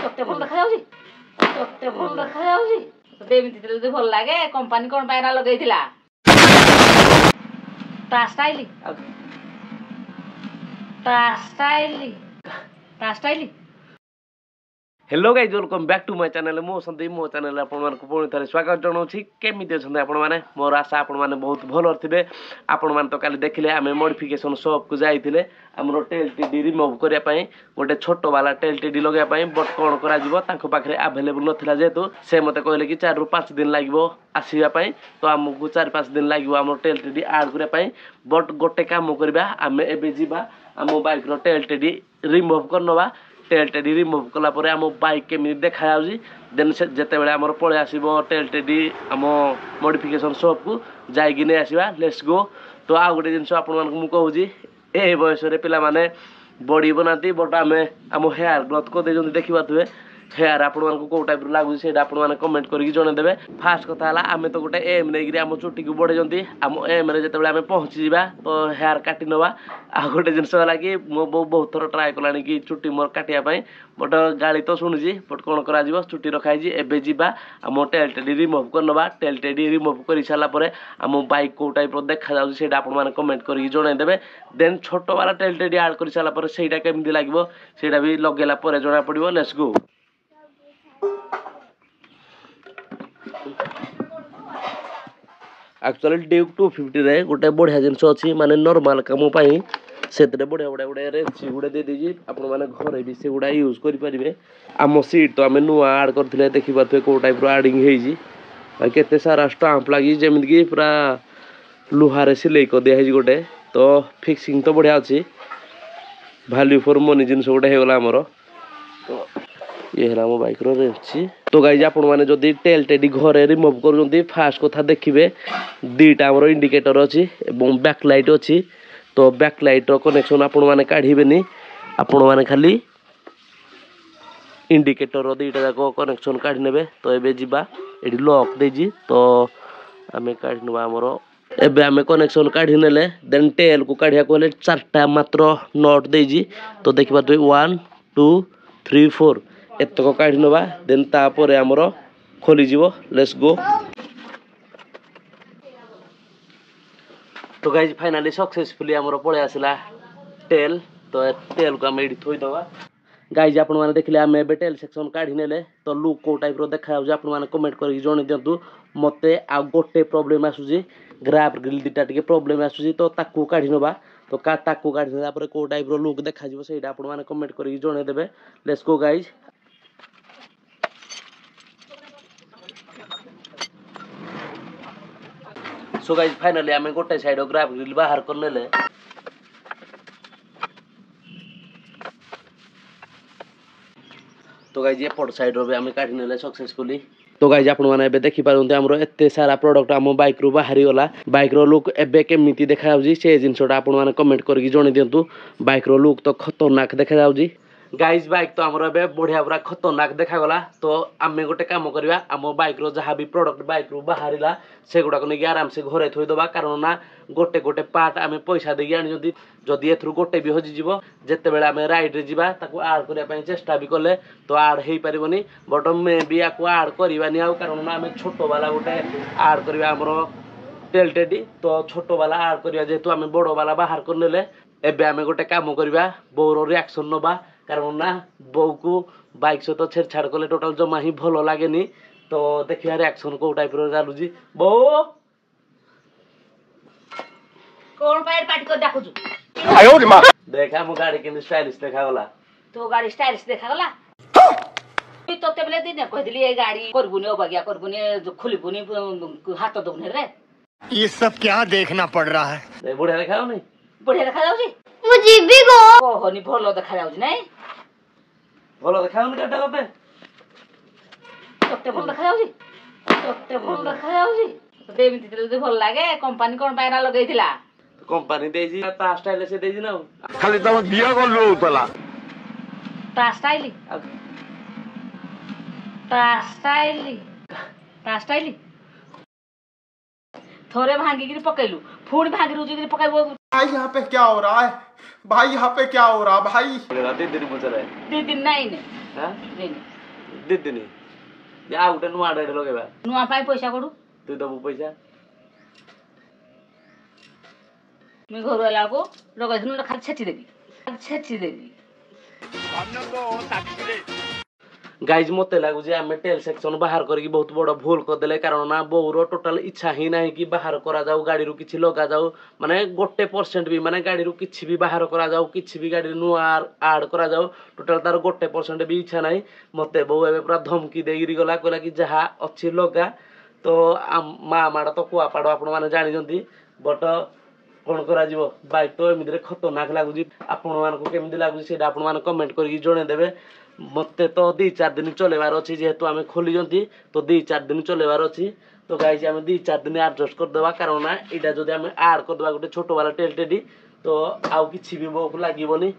ତତେ ଭଲ ଦେଖାଯାଉଛି ତତେ ଭଲ ଦେଖାଯାଉଛି ତତେ ଏମିତି ଯଦି ଭଲ ଲାଗେ କମ୍ପାନୀ କଣ ପାଇଁ ଲଗେଇଥିଲା ତା ଷ୍ଟାଇଲ ତା ଷ୍ଟାଇଲ ତା style. Hello guys welcome back to my channel मो सन्दीप मो चैनल आपण पुणी थे स्वागत जनाऊँ केमी अच्छा आपण मैंने मोर आशा आपण मैंने बहुत भल थे आपण मैंने तो काली देखिले आम मॉडिफिकेशन शॉप को जाइए आमर टेल टी रिमूव करने गोटे छोट वाला टेल टी लगाई बट कौन कर आवेलेबल नाला जेहेतु से मत कहले कि 4 ରୁ 5 दिन लगे आसवाई तो आमको 4-5 दिन लगे आम टेल टी आड करने बट गोटे कम करवा आम एवं आम बाइक टेल टी रिमूव करनवा टेल टेडी रिमूव कलापर आम बाइक केमी देखा देन से जिते बड़े आम पलि आसो टेल टेडी आम मॉडिफिकेशन शॉप को जाइए नहीं आसवा लेट्स गो। तो आ गोटे जिन आपको कहूँ ए बयस पे बॉडी बनाती बट आम आम हेयर ग्रोथ कर देखिए हेयर आपण को टाइप लगुच से कमेंट करके जनईदे। फास्ट कथा आम तो गोटे एम नहीं आम चुटी को बढ़े आम एम जिते आम पहुँची जा तो हेयर काटी नवा आ गोटे जिनस कि मो बो बहुत थर ट्राए कला कि चुटी मोर काटापी बट गाड़ी तो शुणुची बट कौन कर चुटी रखाई एवं जा आम टेल टेडी रिमूव करनवा टेल टेडी रिमूव कर सारापर आम बाइक कौ टाइप देखा जाऊँगा आपने कमेंट करके जनईदे। देन छोट वाला टेल टेडी आड कर सारापर से केमी लगे से भी लगेला जना पड़ो लेट्स गो। एक्चुअली ड्यूक 250 रे गोटे बढ़िया जिनस अच्छी माने नॉर्मल काम से बढ़िया बढ़िया गोटे रेंच गुड़े दे दीजिए आपण मैंने घरे भी से गुड़ा यूज करेंगे। आम सीट तो आम नुआ आड करते देखिपे कौ टाइप आडिंग होते सारा स्टाम्प लगी जमीन कि पूरा लुहारे सिलाई कर दिया गोटे तो फिक्सिंग तो बढ़िया अच्छी वैल्यू फॉर मनी जिनस गोटे होगा आमर। तो ये है मो बाइक रेंच। तो गाइज आपण मैंने जदि टेल टेडी घरे रिमूव कर फास्ट कथा देखिए दीटा आमर इंडिकेटर अच्छी बैक लाइट अच्छी तो बैक लाइट कनेक्शन आपण मैंने काढ़ेनि आपण मैंने खाली इंडिकेटर दीटा जाक कनेक्शन काढ़ी ने। तो ये जा ये लॉक देजी तो आम काढ़ी ना आमर एबे आम कनेक्शन काढ़ी ने देन टेल को काढ़िया कहले 4टा मात्र नट देजी तो देखिए 1 2 3 4 एतक काढ़ी नवा देन तापर आमर खोलीज लेट्स गो। तो गाइज फाइनाली सक्सेसफुली आमर पलि आसला टेल तो टेल को आम ये थोईदवा। गाइज आपण मैंने देखिले आम ए टेल सेक्शन काढ़ी ने तो लुक कौ टाइप देखा आपने कमेंट करके जन दिंतु मत आ गोटे प्रोब्लेम आसूसी ग्राफ ग्रिल दीटा टे प्रोब्लेम आसूसी तो ताकू काढ़ी नवा तो ताकू काढ़ी ना कौ टाइप लुक देखा से आपने कमेंट करके जनईदे let's go guys. So guys finally आम गोटे साइड ग्राफ ग्रिल बाहर करने तो गाइज एपट साइड भी आम काढ़ी ने सक्सेसफुली। तो गाइज आपण मैंने देखी पारते आमर एत सारा प्रोडक्ट आम बाइक रू बाहरी गला बाइक रो लुक एबे केमी देखा से जिनसा आपण मैंने कमेंट करके जन दिंतु बाइक रो लुक तो खतरनाक देखा गाइज बाइक तो आमर ए बढ़िया पूरा खतरनाक देखागला। तो आम गोटे कम करवा आम बाइक रो जहाँ भी प्रोडक्ट बाइक रू बाहर से गुड़ाक नहीं आराम से घरे थोईदबा कारण ना गोटे गोटे पार्ट आम पैसा देगी आनी जदि एथरू गोटे भी हजिज जिते बड़े आम राइड जा आड करने चेष्टा भी कले तो आड हो पारनि बट मे भी या आड करवानी कारण ना आम छोट वाला गोटे आड करवा आमर टेल टेडी तो छोट वाला आड करवा जेहेतु आम बड़ वाला बाहर करने एबे आम गोटे कम करवा बोर रिएक्शन नवा कारण ना बो को बाइक सहित छेड़छाड़ कले टोटाल जमा ही भल लगे तो देखिए रिएक्शन कौ टाइप चलुची बो कौन पैर पार्टी कर डाकुछु देखा मो गाड़ी के स्टाइलिश देखागला तो गाड़ी स्टाइलिश देखागला तो तेबले दिन कहदिली ए गाड़ी करबुनी अबगिया करबुनी खुलबुनी हाथ दबने रे ये सब क्या देखना पड़ रहा है। बढ़िया देखाओ नहीं बढ़िया देखा जाउची मुझे भी गो ओहनी भलो देखा जाउची नहीं भलो देखाओ नहीं काटा करते तते भल देखा जाउची तते भल देखा जाउची तते एमिति जदी भल लागे कंपनी कोन पायरा लगैथिला कंपनी देजी ता स्टाइल से देजी ना खाली तम दिया को लोतला ता स्टाइल ता स्टाइल थोड़े भांगी गिरी पकैलू फूड भांगी रुजी गिरी पकैबो भाई यहाँ पे क्या हो रहा है भाई यहाँ पे क्या हो रहा भाई दिन बोल रहा है 2 दिन नहीं ने हां ଦେଇନି ଦିଦିନି ଯେ ଆଉ ଗୋଟେ ନୂଆ ଡେଡ ଲଗେଇବା ନୂଆ ପାଇଁ ପଇସା କୋଠୁ ତୁ ଦବୁ ପଇସା ମୁଁ ଘରୁ ଆଇଲାକୁ ଲଗେଇଥିଲି ଖାଲି ଛେଚି ଦେବି गाइज मते लागुଛି ଆମେ ଟେଲ ସେକ୍ସନ ବାହାର କରିକି ବହୁତ ବଡ ଭୁଲ କରିଦେଲେ କାରଣ ନା ବୋଉର ଟୋଟାଲ ଇଚ୍ଛା ହିଁ ନାହିଁ କି ବାହାର କରାଯାଉ ଗାଡିରୁ କିଛି ଲଗାଯାଉ ମାନେ 1% ବି ମାନେ ଗାଡିରୁ କିଛି ବି ବାହାର କରାଯାଉ କିଛି ବି ଗାଡିରେ ନୂଆ ଆଡ କରାଯାଉ ଟୋଟାଲ ତାର 1% ବି ଇଚ୍ଛା ନାହିଁ ମତେ ବୋଉ ଏବେ ପୁରା ଧମକି ଦେଇକିରି ଗଲା କହିଲା କି ଯାହା ଅଛି ଲଗା ତ ମା ମାଡ ତ କୁଆପାଡ ଆପଣ ମାନେ ଜାଣିଛନ୍ତି ବଟ କଣ କରାଯିବ ବାଇକ୍ ତ ଏମିତିରେ ଖତରନାକ ଲାଗୁଛି ଆପଣ ମାନଙ୍କୁ କେମିତି ଲାଗୁଛି ସେଇଟା ଆପଣ ମାନେ କମେଣ୍ଟ କରିକି ଜଣେଇଦେବେ मते तो 2-4 दिन चलेबार अच्छी जेहेतु आम खोली तो 2-4 दिन चलेबार अच्छी तो गाइज आम 2-4 दिन एडजस्ट करदे कारण ना यहाँ जब आम आड करदे गोटे छोट वाला टेल टेडी तो आउ कि भी लगे